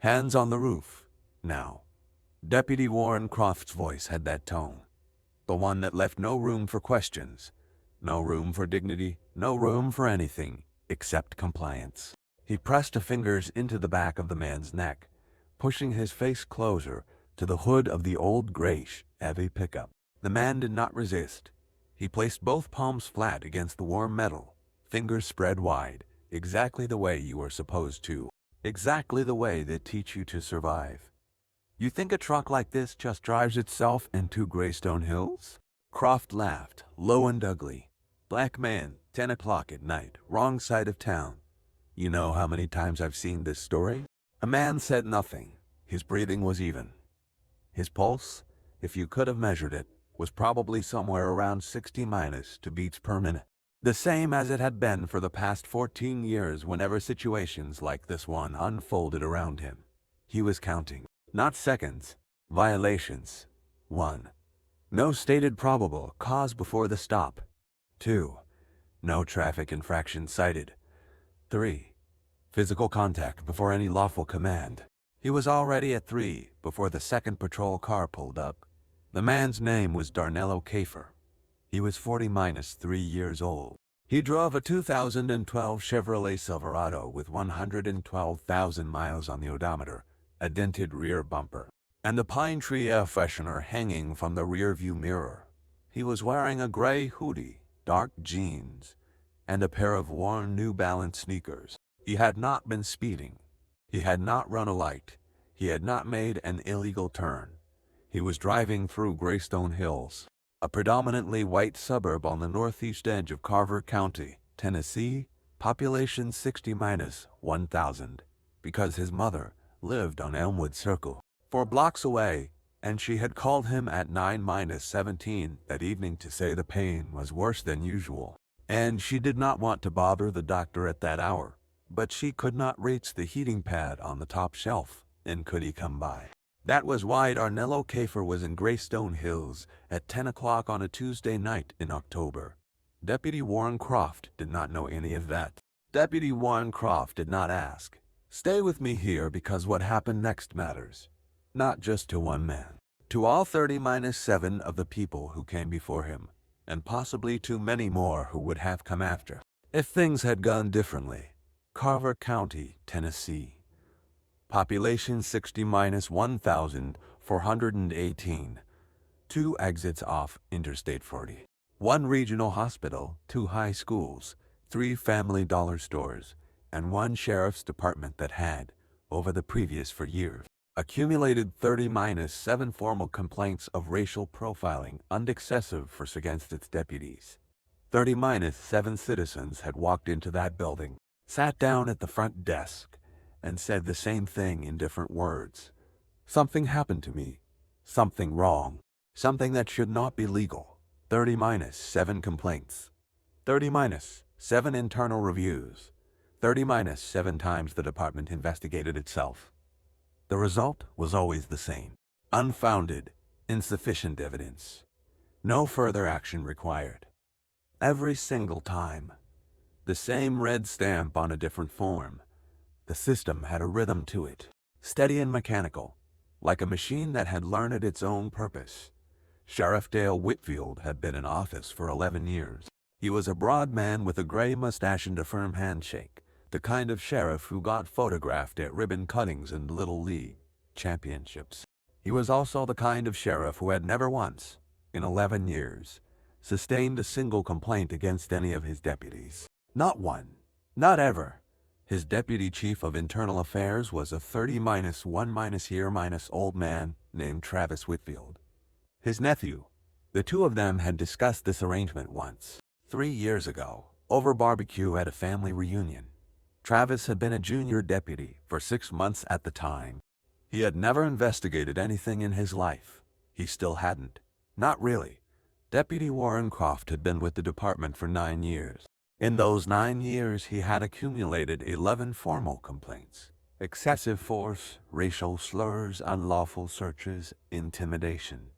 Hands on the roof. Now. Deputy Warren Croft's voice had that tone. The one that left no room for questions. No room for dignity. No room for anything except compliance. He pressed his fingers into the back of the man's neck, pushing his face closer to the hood of the old grayish, heavy pickup. The man did not resist. He placed both palms flat against the warm metal, fingers spread wide, exactly the way you are supposed to. Exactly the way they teach you to survive. You think a truck like this just drives itself into Greystone Hills? Croft laughed, low and ugly. Black man, 10 o'clock at night, wrong side of town. You know how many times I've seen this story? A man said nothing. His breathing was even. His pulse, if you could have measured it, was probably somewhere around 60 minus 2 beats per minute. The same as it had been for the past 14 years whenever situations like this one unfolded around him. He was counting. Not seconds. Violations. 1. No stated probable cause before the stop. 2. No traffic infraction cited. 3. Physical contact before any lawful command. He was already at 3 before the second patrol car pulled up. The man's name was Darnell Okafor. He was 40-3 years old. He drove a 2012 Chevrolet Silverado with 112,000 miles on the odometer, a dented rear bumper, and a pine tree air freshener hanging from the rearview mirror. He was wearing a gray hoodie, dark jeans, and a pair of worn New Balance sneakers. He had not been speeding. He had not run a light. He had not made an illegal turn. He was driving through Greystone Hills, a predominantly white suburb on the northeast edge of Carver County, Tennessee, population 60-1,000, because his mother lived on Elmwood Circle, 4 blocks away, and she had called him at 9-17 that evening to say the pain was worse than usual, and she did not want to bother the doctor at that hour, but she could not reach the heating pad on the top shelf, and could he come by? That was why Darnell Okafor was in Greystone Hills at 10 o'clock on a Tuesday night in October. Deputy Warren Croft did not know any of that. Deputy Warren Croft did not ask. Stay with me here because what happened next matters. Not just to one man. To all 30-7 of the people who came before him, and possibly to many more who would have come after, if things had gone differently. Carver County, Tennessee. Population 60-1,418. 2 exits off Interstate 40. 1 regional hospital, 2 high schools, 3 family dollar stores, and 1 sheriff's department that had, over the previous 4 years, accumulated 30-7 formal complaints of racial profiling and excessive force against its deputies. 30-7 citizens had walked into that building, sat down at the front desk, and said the same thing in different words. Something happened to me. Something wrong. Something that should not be legal. 30-7 complaints. 30-7 internal reviews. 30-7 times the department investigated itself. The result was always the same. Unfounded, insufficient evidence. No further action required. Every single time. The same red stamp on a different form. The system had a rhythm to it, steady and mechanical, like a machine that had learned its own purpose. Sheriff Dale Whitfield had been in office for 11 years. He was a broad man with a gray mustache and a firm handshake, the kind of sheriff who got photographed at ribbon cuttings and Little League championships. He was also the kind of sheriff who had never once, in 11 years, sustained a single complaint against any of his deputies. Not one. Not ever. His deputy chief of internal affairs was a 30-1-year-old man named Travis Whitfield. His nephew. The two of them had discussed this arrangement once, 3 years ago, over barbecue at a family reunion. Travis had been a junior deputy for 6 months at the time. He had never investigated anything in his life. He still hadn't. Not really. Deputy Warren Croft had been with the department for 9 years. In those 9 years, he had accumulated 11 formal complaints. Excessive force, racial slurs, unlawful searches, intimidation.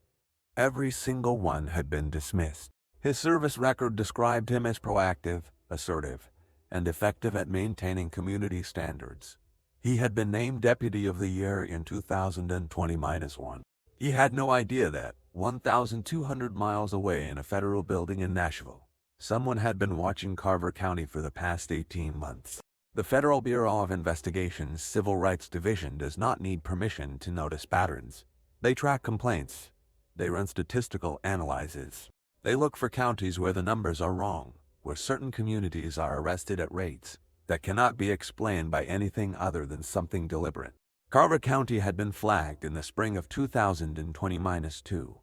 Every single one had been dismissed. His service record described him as proactive, assertive, and effective at maintaining community standards. He had been named Deputy of the Year in 2020-1. He had no idea that, 1,200 miles away in a federal building in Nashville, someone had been watching Carver County for the past 18 months. The Federal Bureau of Investigation's Civil Rights Division does not need permission to notice patterns. They track complaints. They run statistical analyses. They look for counties where the numbers are wrong, where certain communities are arrested at rates that cannot be explained by anything other than something deliberate. Carver County had been flagged in the spring of 2020-2.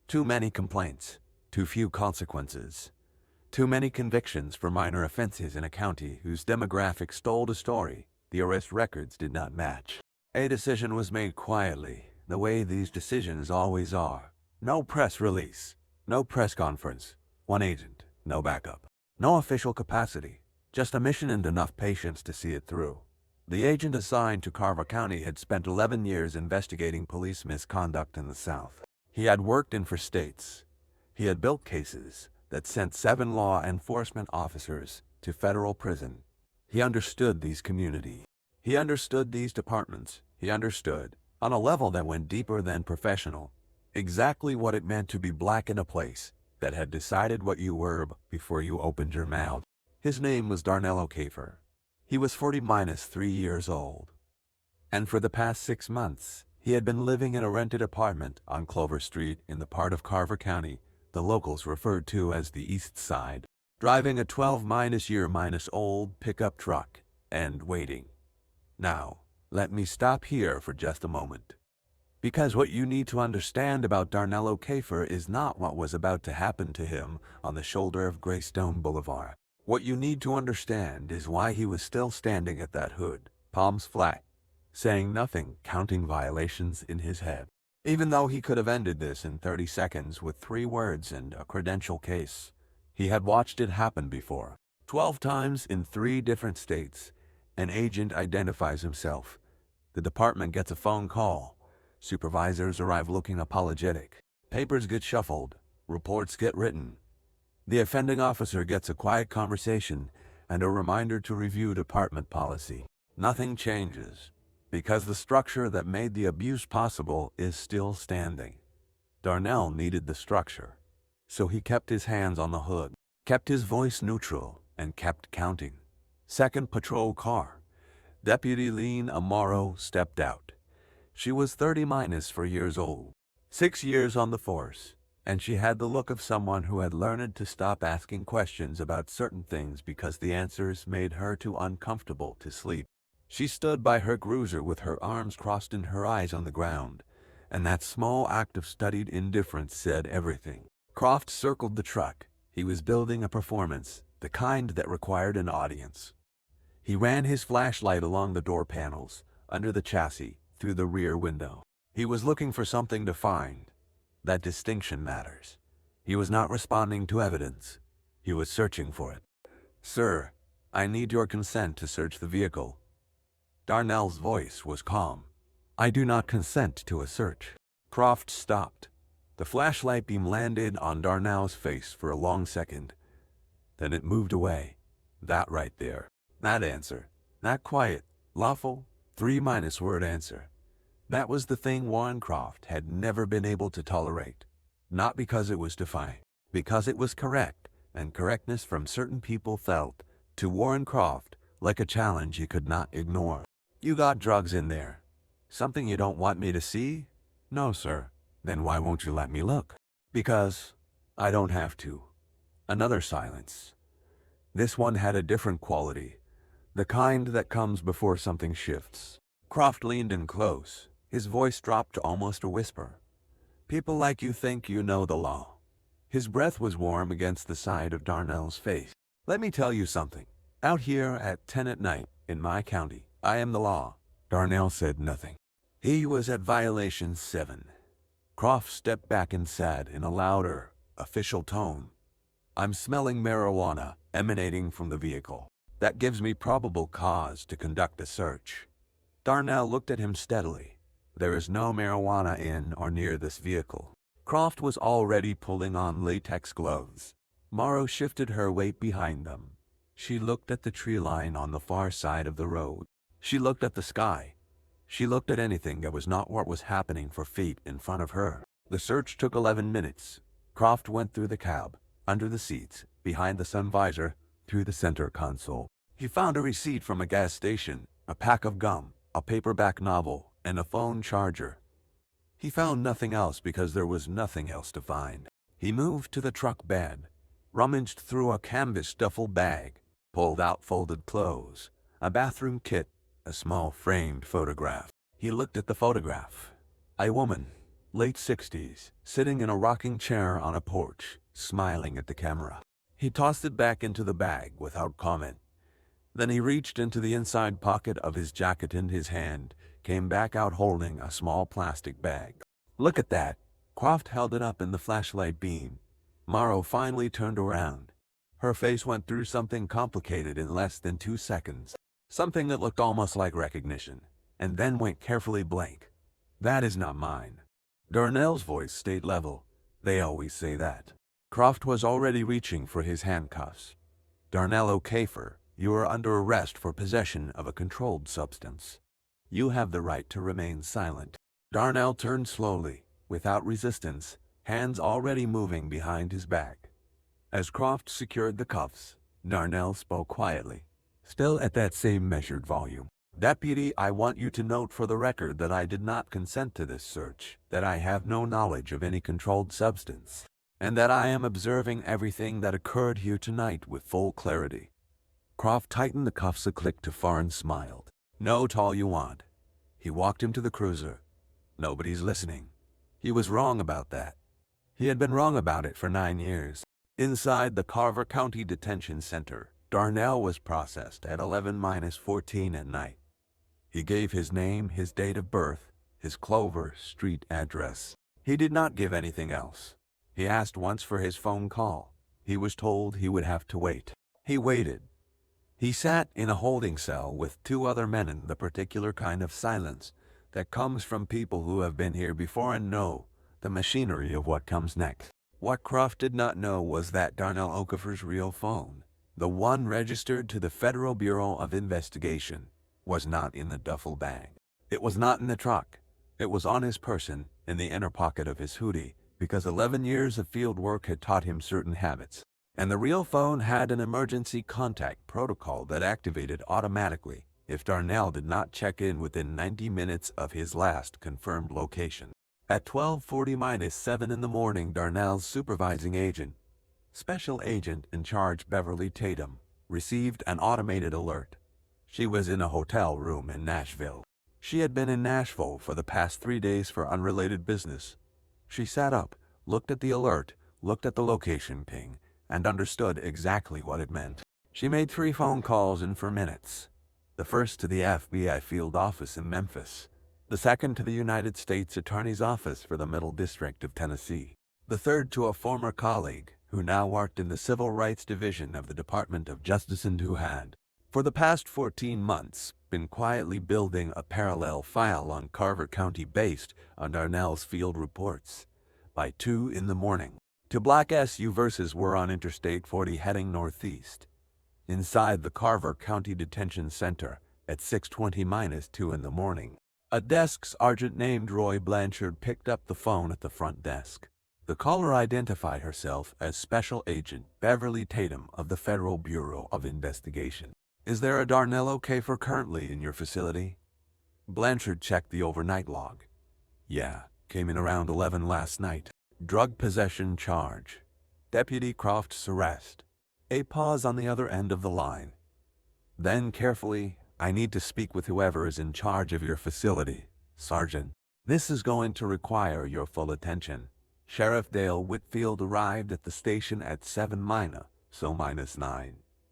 Too many complaints, too few consequences. Too many convictions for minor offenses in a county whose demographics told a story the arrest records did not match. A decision was made quietly, the way these decisions always are. No press release, no press conference, one agent, no backup, no official capacity, just a mission and enough patience to see it through. The agent assigned to Carver County had spent 11 years investigating police misconduct in the South. He had worked in for states. He had built cases that sent 7 law enforcement officers to federal prison. He understood these communities. He understood these departments. He understood, on a level that went deeper than professional, exactly what it meant to be black in a place that had decided what you were before you opened your mouth. His name was Darnell Okafor. He was 40-3 years old. And for the past 6 months, he had been living in a rented apartment on Clover Street in the part of Carver County the locals referred to as the East Side, driving a 12-year-old pickup truck and waiting. Now, let me stop here for just a moment. Because what you need to understand about Darnell Okafor is not what was about to happen to him on the shoulder of Greystone Boulevard. What you need to understand is why he was still standing at that hood, palms flat, saying nothing, counting violations in his head. Even though he could have ended this in 30 seconds with 3 words and a credential case, he had watched it happen before. 12 times in 3 different states, an agent identifies himself. The department gets a phone call. Supervisors arrive looking apologetic. Papers get shuffled. Reports get written. The offending officer gets a quiet conversation and a reminder to review department policy. Nothing changes, because the structure that made the abuse possible is still standing. Darnell needed the structure, so he kept his hands on the hood, kept his voice neutral, and kept counting. Second patrol car. Deputy Lean Amaro stepped out. She was 30-4 years old, 6 years on the force, and she had the look of someone who had learned to stop asking questions about certain things because the answers made her too uncomfortable to sleep. She stood by her cruiser with her arms crossed and her eyes on the ground, and that small act of studied indifference said everything. Croft circled the truck. He was building a performance, the kind that required an audience. He ran his flashlight along the door panels, under the chassis, through the rear window. He was looking for something to find. That distinction matters. He was not responding to evidence. He was searching for it. "Sir, I need your consent to search the vehicle." Darnell's voice was calm. "I do not consent to a search." Croft stopped. The flashlight beam landed on Darnell's face for a long second. Then it moved away. That right there. That answer. That quiet, lawful, 3-word answer. That was the thing Warren Croft had never been able to tolerate. Not because it was defiant, because it was correct, and correctness from certain people felt, to Warren Croft, like a challenge he could not ignore. "You got drugs in there. Something you don't want me to see?" "No, sir." "Then why won't you let me look?" "Because I don't have to." Another silence. This one had a different quality, the kind that comes before something shifts. Croft leaned in close. His voice dropped to almost a whisper. "People like you think you know the law." His breath was warm against the side of Darnell's face. "Let me tell you something. Out here at 10 at night, in my county, I am the law." Darnell said nothing. He was at violation 7. Croft stepped back and said in a louder, official tone, "I'm smelling marijuana emanating from the vehicle. That gives me probable cause to conduct a search." Darnell looked at him steadily. "There is no marijuana in or near this vehicle." Croft was already pulling on latex gloves. Morrow shifted her weight behind them. She looked at the tree line on the far side of the road. She looked at the sky. She looked at anything that was not what was happening for feet in front of her. The search took 11 minutes. Croft went through the cab, under the seats, behind the sun visor, through the center console. He found a receipt from a gas station, a pack of gum, a paperback novel, and a phone charger. He found nothing else because there was nothing else to find. He moved to the truck bed, rummaged through a canvas duffel bag, pulled out folded clothes, a bathroom kit, a small framed photograph. He looked at the photograph. A woman, late 60s, sitting in a rocking chair on a porch, smiling at the camera. He tossed it back into the bag without comment. Then he reached into the inside pocket of his jacket in his hand, came back out holding a small plastic bag. Look at that. Croft held it up in the flashlight beam. Morrow finally turned around. Her face went through something complicated in less than 2 seconds. Something that looked almost like recognition, and then went carefully blank. That is not mine. Darnell's voice stayed level. They always say that. Croft was already reaching for his handcuffs. Darnell Okafor, you are under arrest for possession of a controlled substance. You have the right to remain silent. Darnell turned slowly, without resistance, hands already moving behind his back. As Croft secured the cuffs, Darnell spoke quietly, still at that same measured volume. Deputy, I want you to note for the record that I did not consent to this search, that I have no knowledge of any controlled substance, and that I am observing everything that occurred here tonight with full clarity. Croft tightened the cuffs a click to Farr and smiled. Note all you want. He walked him to the cruiser. Nobody's listening. He was wrong about that. He had been wrong about it for 9 years. Inside the Carver County Detention Center, Darnell was processed at 11-14 at night. He gave his name, his date of birth, his Clover Street address. He did not give anything else. He asked once for his phone call. He was told he would have to wait. He waited. He sat in a holding cell with 2 other men in the particular kind of silence that comes from people who have been here before and know the machinery of what comes next. What Croft did not know was that Darnell Okafor's real phone, the one registered to the Federal Bureau of Investigation, was not in the duffel bag. It was not in the truck. It was on his person, in the inner pocket of his hoodie, because 11 years of field work had taught him certain habits. And the real phone had an emergency contact protocol that activated automatically if Darnell did not check in within 90 minutes of his last confirmed location. At 12:40-7 in the morning, Darnell's supervising agent, Special Agent in Charge Beverly Tatum, received an automated alert. She was in a hotel room in Nashville. She had been in Nashville for the past 3 days for unrelated business. She sat up, looked at the alert, looked at the location ping, and understood exactly what it meant. She made 3 phone calls in 4 minutes. The first to the FBI field office in Memphis. The second to the United States Attorney's Office for the Middle District of Tennessee. The third to a former colleague who now worked in the Civil Rights Division of the Department of Justice and who had, for the past 14 months, been quietly building a parallel file on Carver County based on Darnell's field reports. By 2 in the morning, 2 black SUVs were on Interstate 40 heading northeast. Inside the Carver County Detention Center at 6:20-2 in the morning, a desk sergeant named Roy Blanchard picked up the phone at the front desk. The caller identified herself as Special Agent Beverly Tatum of the Federal Bureau of Investigation. Is there a Darnell Okafor currently in your facility? Blanchard checked the overnight log. Yeah, came in around 11 last night. Drug possession charge. Deputy Croft's arrest. A pause on the other end of the line. Then carefully, I need to speak with whoever is in charge of your facility, Sergeant. This is going to require your full attention. Sheriff Dale Whitfield arrived at the station at 7-9,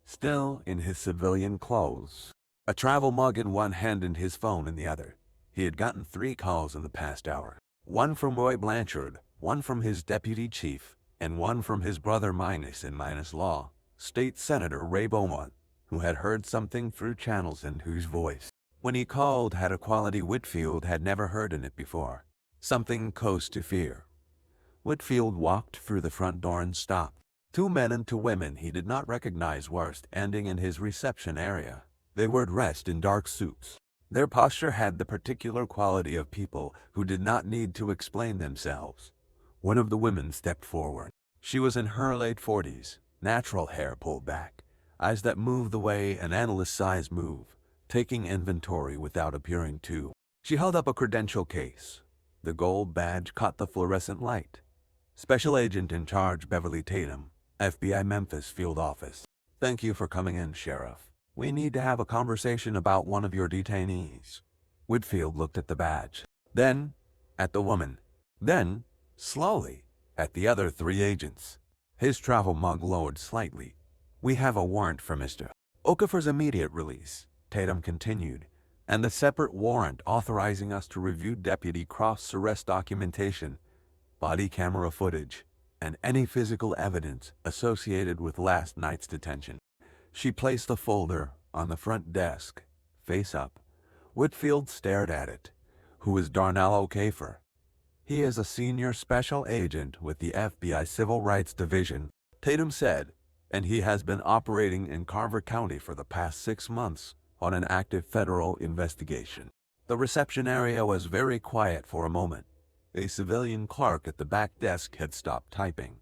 still in his civilian clothes. A travel mug in one hand and his phone in the other. He had gotten 3 calls in the past hour. One from Roy Blanchard, one from his deputy chief, and one from his brother Law, State Senator Ray Beaumont, who had heard something through channels and whose voice, when he called, had a quality Whitfield had never heard in it before. Something close to fear. Whitfield walked through the front door and stopped. 2 men and 2 women he did not recognize were standing in his reception area. They were dressed in dark suits. Their posture had the particular quality of people who did not need to explain themselves. One of the women stepped forward. She was in her late 40s, natural hair pulled back, eyes that moved the way an analyst's eyes move, taking inventory without appearing to. She held up a credential case. The gold badge caught the fluorescent light. Special Agent in Charge Beverly Tatum, FBI Memphis Field Office. Thank you for coming in, Sheriff. We need to have a conversation about one of your detainees. Whitfield looked at the badge, then at the woman, then, slowly, at the other 3 agents. His travel mug lowered slightly. We have a warrant for Mr. Okafor's immediate release, Tatum continued, and a separate warrant authorizing us to review Deputy Croft's arrest documentation, body camera footage, and any physical evidence associated with last night's detention. She placed the folder on the front desk, face up. Whitfield stared at it. Who is Darnell Okafor? He is a senior special agent with the FBI Civil Rights Division, Tatum said, and he has been operating in Carver County for the past 6 months on an active federal investigation. The reception area was very quiet for a moment. A civilian clerk at the back desk had stopped typing.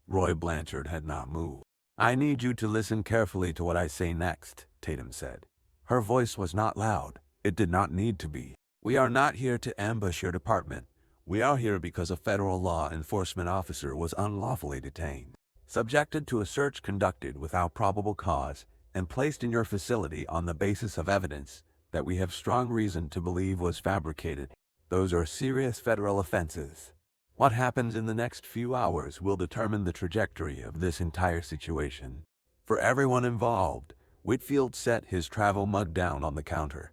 Roy Blanchard had not moved. I need you to listen carefully to what I say next, Tatum said. Her voice was not loud. It did not need to be. We are not here to ambush your department. We are here because a federal law enforcement officer was unlawfully detained, subjected to a search conducted without probable cause, and placed in your facility on the basis of evidence that we have strong reason to believe was fabricated. Those are serious federal offenses. What happens in the next few hours will determine the trajectory of this entire situation. For everyone involved, Whitfield set his travel mug down on the counter.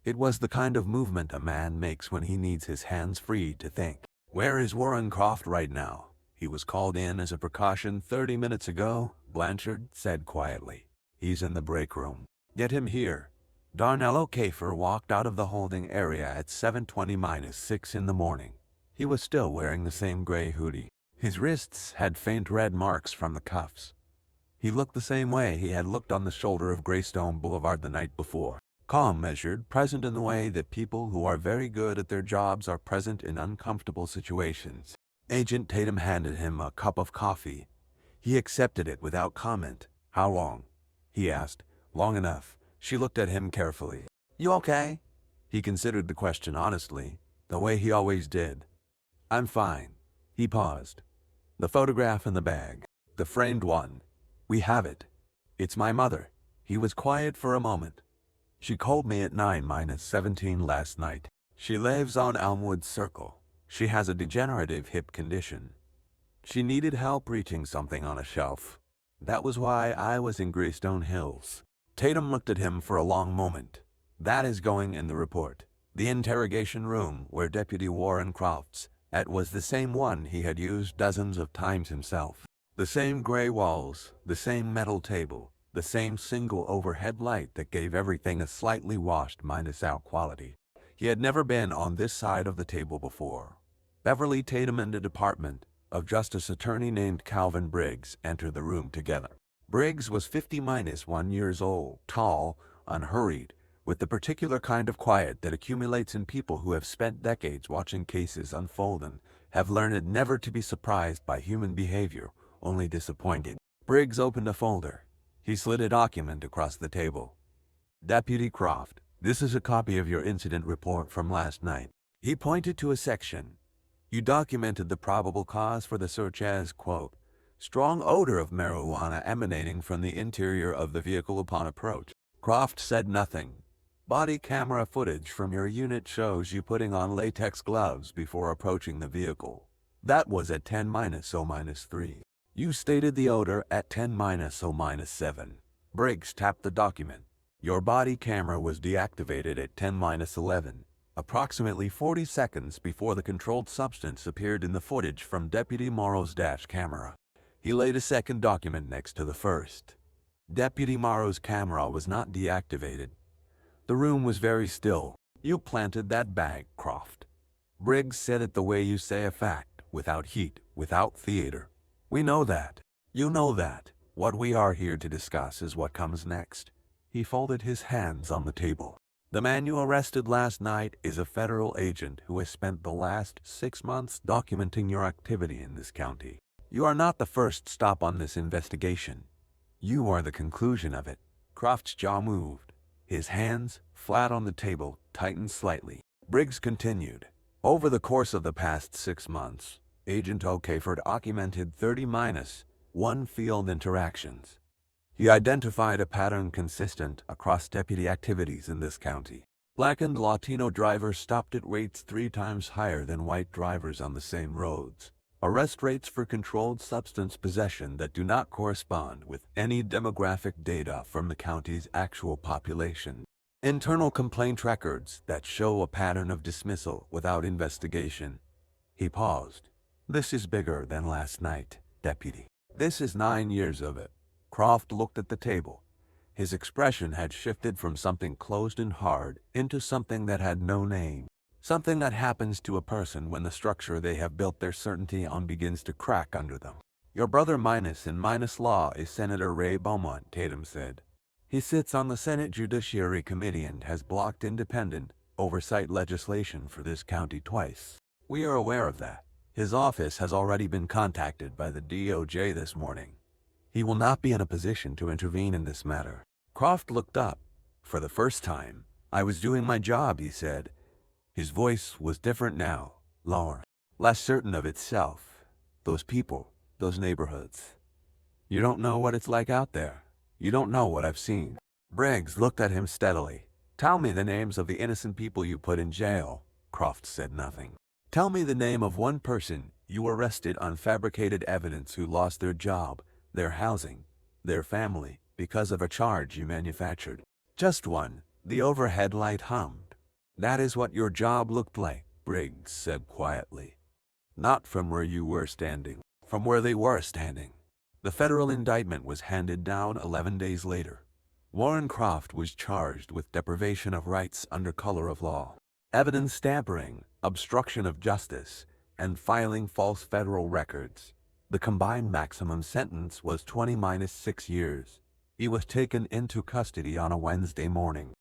It was the kind of movement a man makes when he needs his hands free to think. Where is Warren Croft right now? He was called in as a precaution 30 minutes ago, Blanchard said quietly. He's in the break room. Get him here. Darnell Okafor walked out of the holding area at 7:20-6 in the morning. He was still wearing the same gray hoodie. His wrists had faint red marks from the cuffs. He looked the same way he had looked on the shoulder of Greystone Boulevard the night before. Calm, measured, present in the way that people who are very good at their jobs are present in uncomfortable situations. Agent Tatum handed him a cup of coffee. He accepted it without comment. How long? He asked. Long enough. She looked at him carefully. You okay? He considered the question honestly, the way he always did. I'm fine. He paused. The photograph in the bag. The framed one. We have it. It's my mother. He was quiet for a moment. She called me at 9-17 last night. She lives on Elmwood Circle. She has a degenerative hip condition. She needed help reaching something on a shelf. That was why I was in Greystone Hills. Tatum looked at him for a long moment. That is going in the report. The interrogation room where Deputy Warren Croft's was the same one he had used dozens of times himself. The same gray walls, the same metal table, the same single overhead light that gave everything a slightly washed minus-out quality. He had never been on this side of the table before. Beverly Tatum and a department of Justice Attorney named Calvin Briggs entered the room together. Briggs was 50-1 years old, tall, unhurried, with the particular kind of quiet that accumulates in people who have spent decades watching cases unfold and have learned never to be surprised by human behavior, only disappointed. Briggs opened a folder. He slid a document across the table. Deputy Croft, this is a copy of your incident report from last night. He pointed to a section. You documented the probable cause for the search as, quote, strong odor of marijuana emanating from the interior of the vehicle upon approach. Croft said nothing. Body camera footage from your unit shows you putting on latex gloves before approaching the vehicle. That was at 10-0-3. You stated the odor at 10-0-7. Briggs tapped the document. Your body camera was deactivated at 10-11, approximately 40 seconds before the controlled substance appeared in the footage from Deputy Morrow's dash camera. He laid a second document next to the first. Deputy Morrow's camera was not deactivated. The room was very still. You planted that bag, Croft. Briggs said it the way you say a fact, without heat, without theater. We know that. You know that. What we are here to discuss is what comes next. He folded his hands on the table. The man you arrested last night is a federal agent who has spent the last 6 months documenting your activity in this county. You are not the first stop on this investigation. You are the conclusion of it. Croft's jaw moved. His hands, flat on the table, tightened slightly. Briggs continued. Over the course of the past 6 months, Agent Okafor documented 30-1 field interactions. He identified a pattern consistent across deputy activities in this county. Black and Latino drivers stopped at rates 3 times higher than white drivers on the same roads. Arrest rates for controlled substance possession that do not correspond with any demographic data from the county's actual population. Internal complaint records that show a pattern of dismissal without investigation. He paused. This is bigger than last night, Deputy. This is 9 years of it. Croft looked at the table. His expression had shifted from something closed and hard into something that had no name. Something that happens to a person when the structure they have built their certainty on begins to crack under them. Your brother minus in minus law is Senator Ray Beaumont, Tatum said. He sits on the Senate Judiciary Committee and has blocked independent oversight legislation for this county twice. We are aware of that. His office has already been contacted by the DOJ this morning. He will not be in a position to intervene in this matter. Croft looked up. For the first time, I was doing my job, he said. His voice was different now, lower, less certain of itself. Those people, those neighborhoods. You don't know what it's like out there. You don't know what I've seen. Briggs looked at him steadily. Tell me the names of the innocent people you put in jail. Croft said nothing. Tell me the name of one person you arrested on fabricated evidence who lost their job, their housing, their family, because of a charge you manufactured. Just one. The overhead light hummed. That is what your job looked like, Briggs said quietly. Not from where you were standing, from where they were standing. The federal indictment was handed down 11 days later. Warren Croft was charged with deprivation of rights under color of law, evidence tampering, obstruction of justice, and filing false federal records. The combined maximum sentence was 20-6 years. He was taken into custody on a Wednesday morning.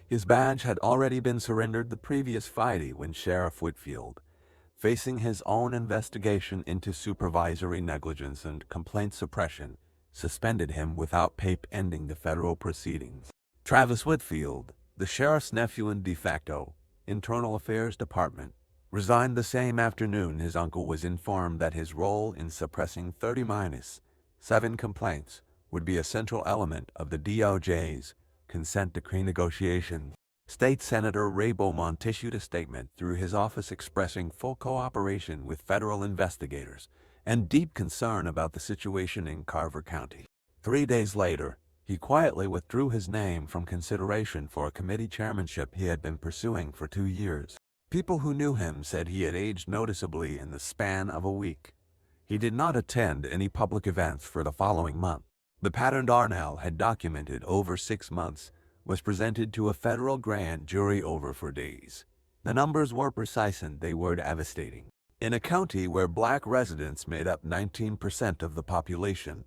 His badge had already been surrendered the previous Friday when Sheriff Whitfield, facing his own investigation into supervisory negligence and complaint suppression, suspended him without pay ending the federal proceedings. Travis Whitfield, the sheriff's nephew in de facto, Internal Affairs Department, resigned the same afternoon. His uncle was informed that his role in suppressing 30-7 complaints would be a central element of the DOJ's consent decree negotiation. State Senator Ray Beaumont issued a statement through his office expressing full cooperation with federal investigators and deep concern about the situation in Carver County. 3 days later, he quietly withdrew his name from consideration for a committee chairmanship he had been pursuing for 2 years. People who knew him said he had aged noticeably in the span of a week. He did not attend any public events for the following month. The pattern Darnell had documented over 6 months was presented to a federal grand jury over 4 days. The numbers were precise and they were devastating. In a county where black residents made up 19% of the population,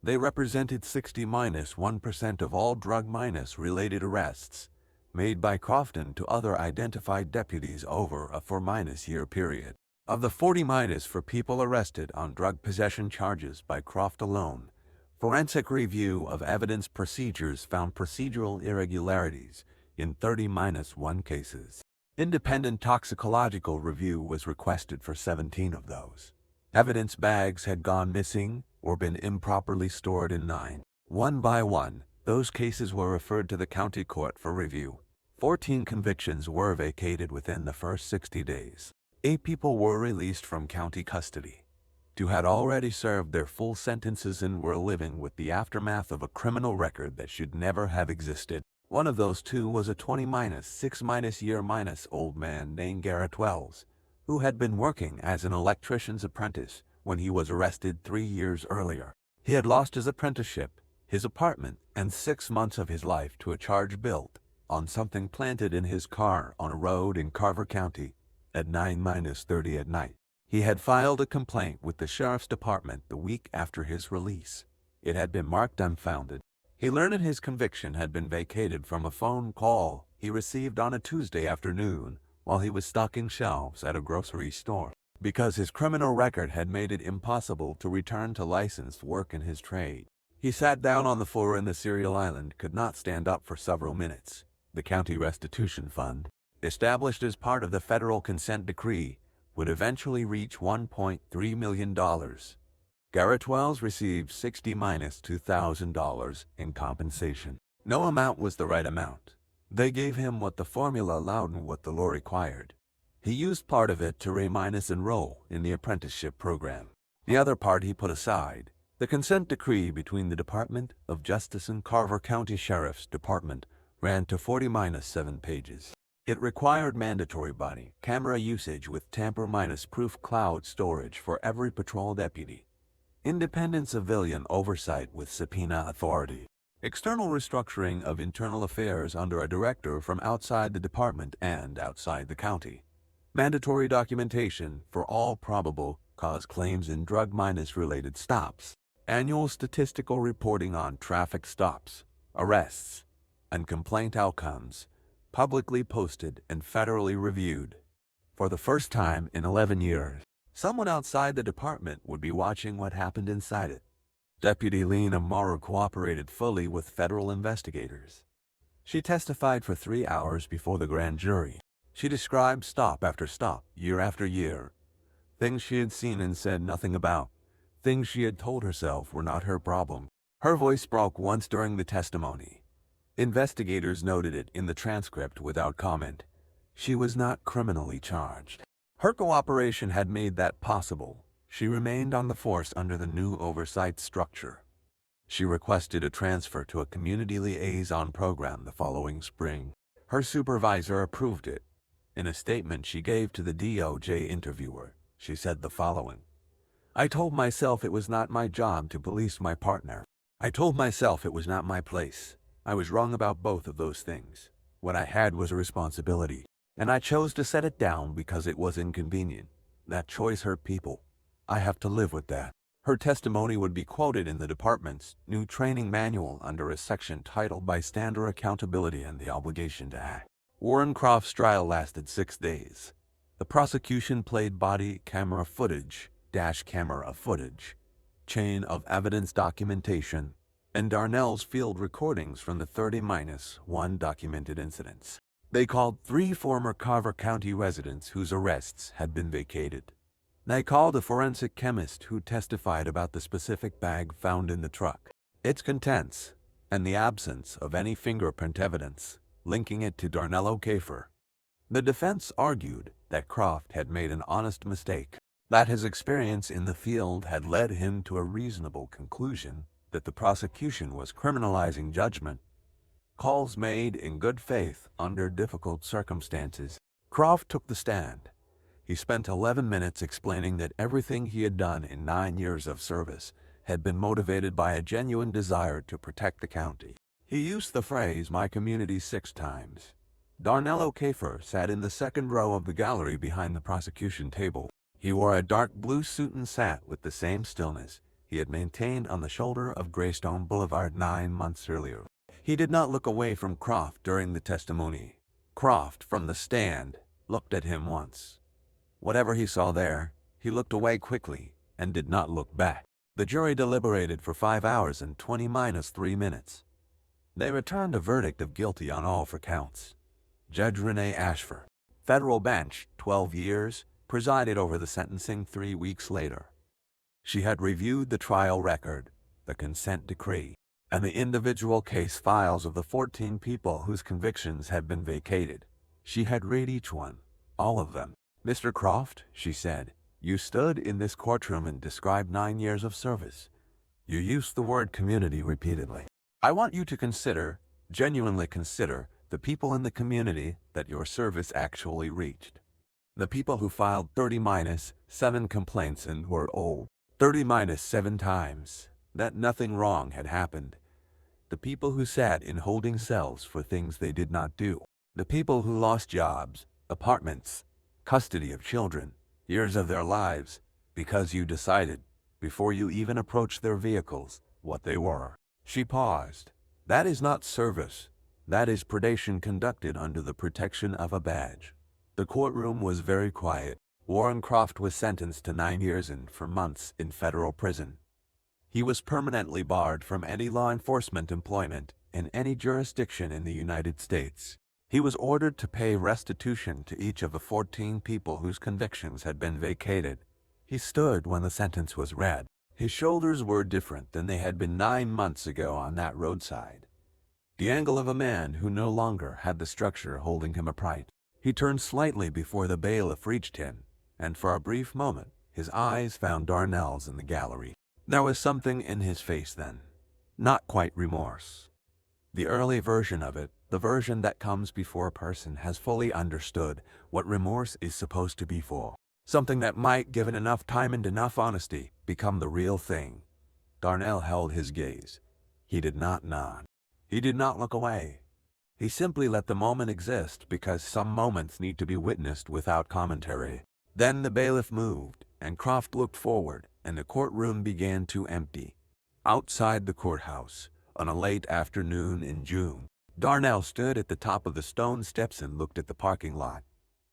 they represented 60-1% of all drug-related arrests made by Crofton to other identified deputies over a 4-year period. Of the 40- people arrested on drug possession charges by Croft alone, forensic review of evidence procedures found procedural irregularities in 30-1 cases. Independent toxicological review was requested for 17 of those. Evidence bags had gone missing or been improperly stored in 9. One by one, those cases were referred to the county court for review. 14 convictions were vacated within the first 60 days. 8 people were released from county custody. 2 had already served their full sentences and were living with the aftermath of a criminal record that should never have existed. One of those 2 was a 20-6-year-old man named Garrett Wells, who had been working as an electrician's apprentice when he was arrested 3 years earlier. He had lost his apprenticeship, his apartment, and 6 months of his life to a charge built on something planted in his car on a road in Carver County at 9-30 at night. He had filed a complaint with the sheriff's department the week after his release. It had been marked unfounded. He learned that his conviction had been vacated from a phone call he received on a Tuesday afternoon while he was stocking shelves at a grocery store, because his criminal record had made it impossible to return to licensed work in his trade. He sat down on the floor in the cereal island, could not stand up for several minutes. The county restitution fund, established as part of the federal consent decree, would eventually reach $1.3 million. Garrett Wells received $60–2,000 in compensation. No amount was the right amount. They gave him what the formula allowed and what the law required. He used part of it to re-enroll in the apprenticeship program. The other part he put aside. The consent decree between the Department of Justice and Carver County Sheriff's Department ran to 40–7 pages. It required mandatory body camera usage with tamper-proof cloud storage for every patrol deputy, independent civilian oversight with subpoena authority, external restructuring of internal affairs under a director from outside the department and outside the county, mandatory documentation for all probable cause claims in drug-related stops, annual statistical reporting on traffic stops, arrests, and complaint outcomes, publicly posted and federally reviewed. For the first time in 11 years, someone outside the department would be watching what happened inside it. Deputy Lena Morrow cooperated fully with federal investigators. She testified for 3 hours before the grand jury. She described stop after stop, year after year, things she had seen and said nothing about, things she had told herself were not her problem. Her voice broke once during the testimony. Investigators noted it in the transcript without comment. She was not criminally charged. Her cooperation had made that possible. She remained on the force under the new oversight structure. She requested a transfer to a community liaison program the following spring. Her supervisor approved it. In a statement she gave to the DOJ interviewer, she said the following: "I told myself it was not my job to police my partner. I told myself it was not my place. I was wrong about both of those things. What I had was a responsibility, and I chose to set it down because it was inconvenient. That choice hurt people. I have to live with that." Her testimony would be quoted in the department's new training manual under a section titled Bystander Accountability and the Obligation to Act. Warren Croft's trial lasted 6 days. The prosecution played body camera footage, dash camera footage, chain of evidence documentation, and Darnell's field recordings from the 30–1 documented incidents. They called 3 former Carver County residents whose arrests had been vacated. They called a forensic chemist who testified about the specific bag found in the truck, its contents, and the absence of any fingerprint evidence linking it to Darnell Okafor. The defense argued that Croft had made an honest mistake, that his experience in the field had led him to a reasonable conclusion that the prosecution was criminalizing judgment, calls made in good faith under difficult circumstances. Croft took the stand. He spent 11 minutes explaining that everything he had done in 9 years of service had been motivated by a genuine desire to protect the county. He used the phrase "my community" 6 times. Darnell Okafor sat in the second row of the gallery behind the prosecution table. He wore a dark blue suit and sat with the same stillness he had maintained on the shoulder of Greystone Boulevard 9 months earlier. He did not look away from Croft during the testimony. Croft, from the stand, looked at him once. Whatever he saw there, he looked away quickly and did not look back. The jury deliberated for 5 hours and 20–3 minutes. They returned a verdict of guilty on all 4 counts. Judge Renee Ashford, federal bench, 12 years, presided over the sentencing 3 weeks later. She had reviewed the trial record, the consent decree, and the individual case files of the 14 people whose convictions had been vacated. She had read each one, all of them. "Mr. Croft," she said, "you stood in this courtroom and described 9 years of service. You used the word community repeatedly. I want you to consider, genuinely consider, the people in the community that your service actually reached. The people who filed 30–7 complaints and were old 30–7 times that nothing wrong had happened. The people who sat in holding cells for things they did not do. The people who lost jobs, apartments, custody of children, years of their lives, because you decided, before you even approached their vehicles, what they were." She paused. That is not service. That is predation conducted under the protection of a badge. The courtroom was very quiet. Warren Croft was sentenced to 9 years and 4 months in federal prison. He was permanently barred from any law enforcement employment in any jurisdiction in the United States. He was ordered to pay restitution to each of the 14 people whose convictions had been vacated. He stood when the sentence was read. His shoulders were different than they had been 9 months ago on that roadside. The angle of a man who no longer had the structure holding him upright. He turned slightly before the bailiff reached him, and for a brief moment his eyes found Darnell's in the gallery. There was something in his face then. Not quite remorse. The early version of it, the version that comes before a person has fully understood what remorse is supposed to be for. Something that might, given enough time and enough honesty, become the real thing. Darnell held his gaze. He did not nod. He did not look away. He simply let the moment exist because some moments need to be witnessed without commentary. Then the bailiff moved, and Croft looked forward, and the courtroom began to empty. Outside the courthouse, on a late afternoon in June, Darnell stood at the top of the stone steps and looked at the parking lot.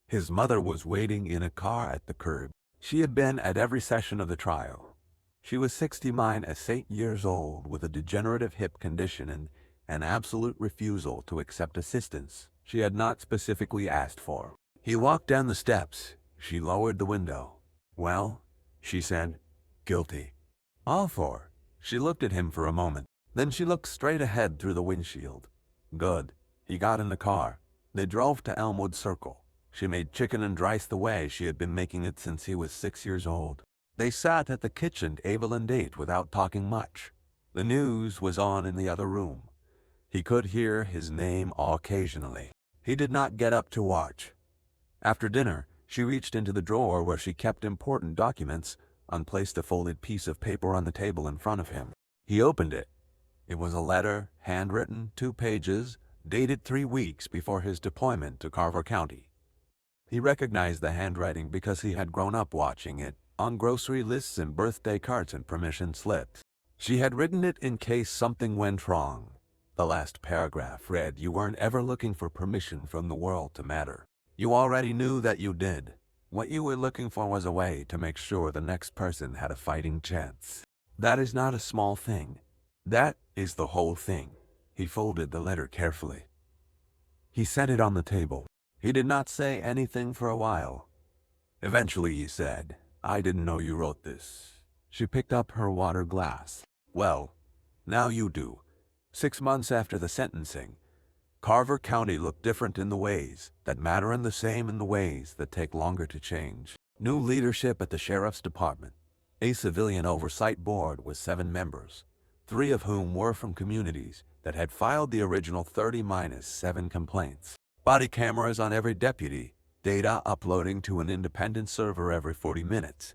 His mother was waiting in a car at the curb. She had been at every session of the trial. She was 68 years old with a degenerative hip condition and an absolute refusal to accept assistance she had not specifically asked for. He walked down the steps. She lowered the window. "Well," she said. "Guilty." "All for." She looked at him for a moment. Then she looked straight ahead through the windshield. "Good." He got in the car. They drove to Elmwood Circle. She made chicken and rice the way she had been making it since he was 6 years old. They sat at the kitchen table and ate without talking much. The news was on in the other room. He could hear his name occasionally. He did not get up to watch. After dinner, she reached into the drawer where she kept important documents and placed a folded piece of paper on the table in front of him. He opened it. It was a letter, handwritten, 2 pages, dated 3 weeks before his deployment to Carver County. He recognized the handwriting because he had grown up watching it on grocery lists and birthday cards and permission slips. She had written it in case something went wrong. The last paragraph read, "You weren't ever looking for permission from the world to matter. You already knew that you did. What you were looking for was a way to make sure the next person had a fighting chance. That is not a small thing. That is the whole thing." He folded the letter carefully. He set it on the table. He did not say anything for a while. Eventually he said, "I didn't know you wrote this." She picked up her water glass. "Well, now you do." 6 months after the sentencing, Carver County looked different in the ways that matter and the same in the ways that take longer to change. New leadership at the Sheriff's Department. A civilian oversight board with 7 members, 3 of whom were from communities that had filed the original 30-7 complaints. Body cameras on every deputy, data uploading to an independent server every 40 minutes.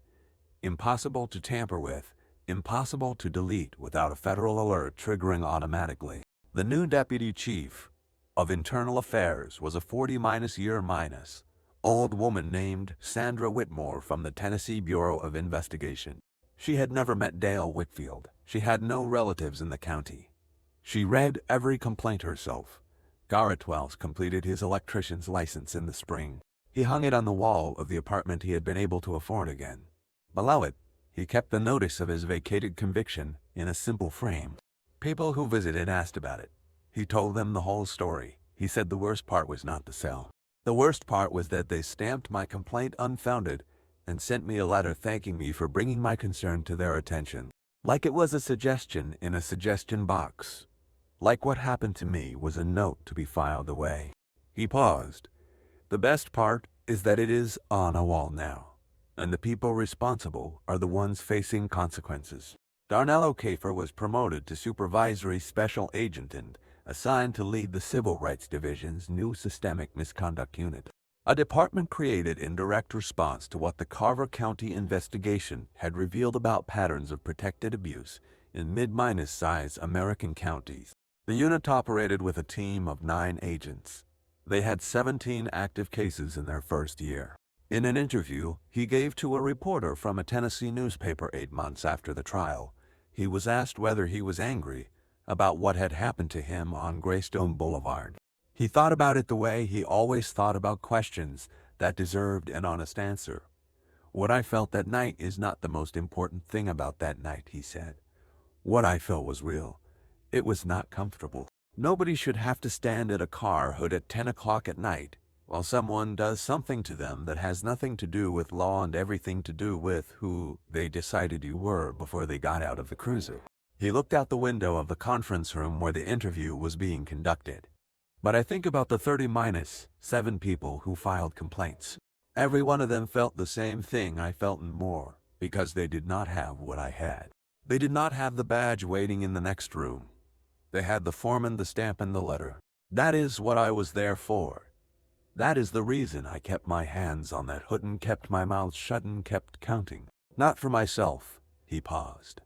Impossible to tamper with, impossible to delete without a federal alert triggering automatically. The new deputy chief of internal affairs was a 40-year old woman named Sandra Whitmore from the Tennessee Bureau of Investigation. She had never met Dale Whitfield. She had no relatives in the county. She read every complaint herself. Garrett Wells completed his electrician's license in the spring. He hung it on the wall of the apartment he had been able to afford again. Below it, he kept the notice of his vacated conviction in a simple frame. People who visited asked about it. He told them the whole story. He said the worst part was not the cell. The worst part was that they stamped my complaint unfounded and sent me a letter thanking me for bringing my concern to their attention. Like it was a suggestion in a suggestion box. Like what happened to me was a note to be filed away. He paused. The best part is that it is on a wall now, and the people responsible are the ones facing consequences. Darnell Okafor was promoted to supervisory special agent and assigned to lead the Civil Rights Division's new systemic misconduct unit, a department created in direct response to what the Carver County investigation had revealed about patterns of protected abuse in mid-size American counties. The unit operated with a team of 9 agents. They had 17 active cases in their first year. In an interview he gave to a reporter from a Tennessee newspaper 8 months after the trial, he was asked whether he was angry about what had happened to him on Greystone Boulevard. He thought about it the way he always thought about questions that deserved an honest answer. What I felt that night is not the most important thing about that night, he said. What I felt was real. It was not comfortable. Nobody should have to stand at a car hood at 10 o'clock at night while someone does something to them that has nothing to do with law and everything to do with who they decided you were before they got out of the cruiser. He looked out the window of the conference room where the interview was being conducted. But I think about the 30-7 people who filed complaints. Every one of them felt the same thing I felt and more, because they did not have what I had. They did not have the badge waiting in the next room. They had the form and the stamp and the letter. That is what I was there for. That is the reason I kept my hands on that hood and kept my mouth shut and kept counting. Not for myself, he paused.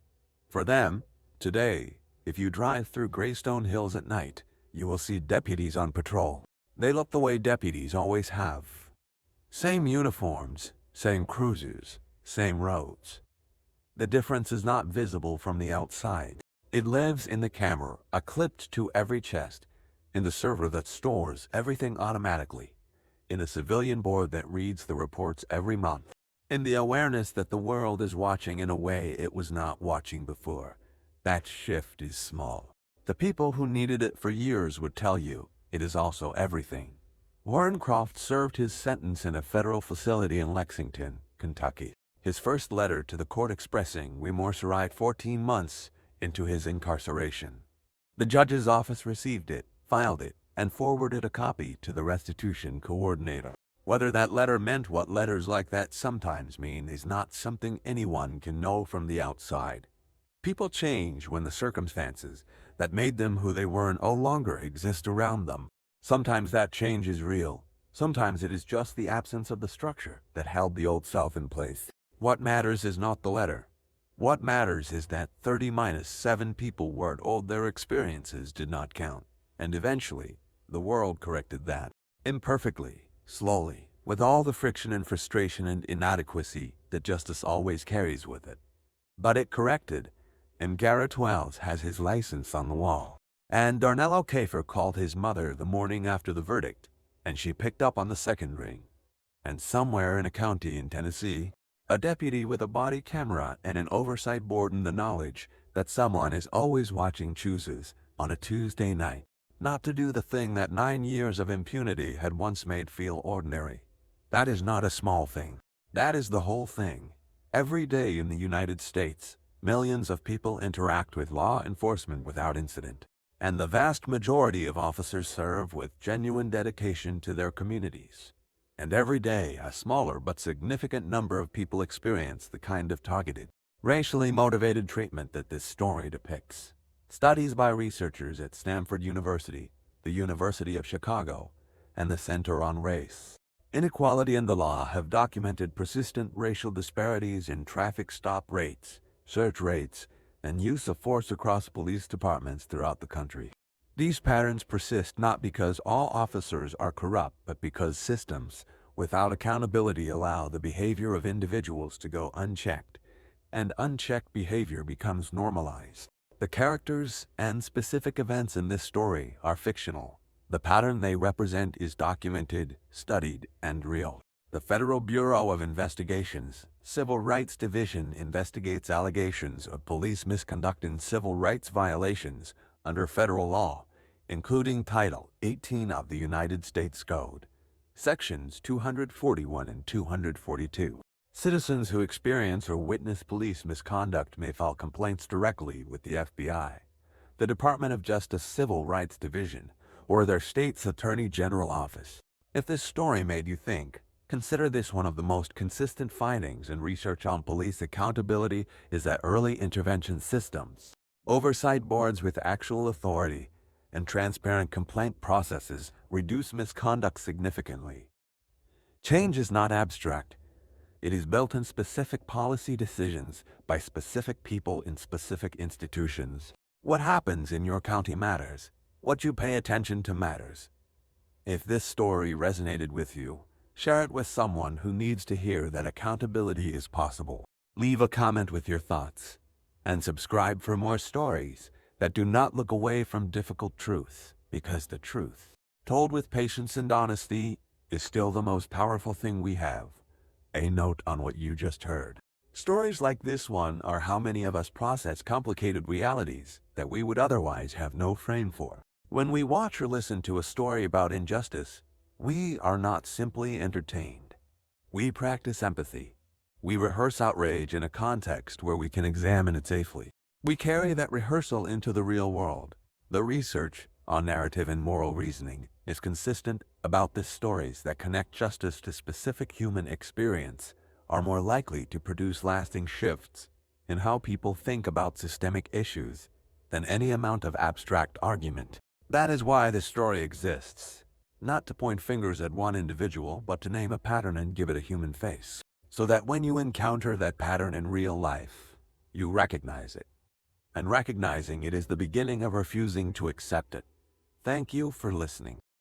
For them, today, if you drive through Greystone Hills at night, you will see deputies on patrol. They look the way deputies always have. Same uniforms, same cruisers, same roads. The difference is not visible from the outside. It lives in the camera, clipped to every chest, in the server that stores everything automatically, in a civilian board that reads the reports every month, in the awareness that the world is watching in a way it was not watching before. That shift is small. The people who needed it for years would tell you it is also everything. Warren Croft served his sentence in a federal facility in Lexington, Kentucky. His first letter to the court expressing remorse arrived 14 months into his incarceration. The judge's office received it, filed it, and forwarded a copy to the restitution coordinator. Whether that letter meant what letters like that sometimes mean is not something anyone can know from the outside. People change when the circumstances that made them who they were no longer exist around them. Sometimes that change is real. Sometimes it is just the absence of the structure that held the old self in place. What matters is not the letter. What matters is that 30-7 people were told their experiences did not count. And eventually, the world corrected that. Imperfectly, slowly, with all the friction and frustration and inadequacy that justice always carries with it. But it corrected, and Garrett Wells has his license on the wall. And Darnell Okafor called his mother the morning after the verdict, and she picked up on the second ring. And somewhere in a county in Tennessee, a deputy with a body camera and an oversight board and the knowledge that someone is always watching chooses, on a Tuesday night, not to do the thing that 9 years of impunity had once made feel ordinary. That is not a small thing. That is the whole thing. Every day in the United States, millions of people interact with law enforcement without incident. And the vast majority of officers serve with genuine dedication to their communities. And every day, a smaller but significant number of people experience the kind of targeted, racially motivated treatment that this story depicts. Studies by researchers at Stanford University, the University of Chicago, and the Center on Race, Inequality and the Law have documented persistent racial disparities in traffic stop rates, search rates, and use of force across police departments throughout the country. These patterns persist not because all officers are corrupt, but because systems without accountability allow the behavior of individuals to go unchecked, and unchecked behavior becomes normalized. The characters and specific events in this story are fictional. The pattern they represent is documented, studied, and real. The Federal Bureau of Investigation's Civil Rights Division investigates allegations of police misconduct and civil rights violations under federal law, including Title 18 of the United States Code, Sections 241 and 242. Citizens who experience or witness police misconduct may file complaints directly with the FBI, the Department of Justice Civil Rights Division, or their state's Attorney General office. If this story made you think, consider this one of the most consistent findings in research on police accountability is that early intervention systems, oversight boards with actual authority, and transparent complaint processes reduce misconduct significantly. Change is not abstract. It is built in specific policy decisions by specific people in specific institutions. What happens in your county matters. What you pay attention to matters. If this story resonated with you, share it with someone who needs to hear that accountability is possible. Leave a comment with your thoughts, and subscribe for more stories that do not look away from difficult truth, because the truth, told with patience and honesty, is still the most powerful thing we have. A note on what you just heard. Stories like this one are how many of us process complicated realities that we would otherwise have no frame for. When we watch or listen to a story about injustice, we are not simply entertained. We practice empathy. We rehearse outrage in a context where we can examine it safely. We carry that rehearsal into the real world. The research on narrative and moral reasoning is consistent about the stories that connect justice to specific human experience are more likely to produce lasting shifts in how people think about systemic issues than any amount of abstract argument. That is why this story exists, not to point fingers at one individual, but to name a pattern and give it a human face, so that when you encounter that pattern in real life, you recognize it. And recognizing it is the beginning of refusing to accept it. Thank you for listening.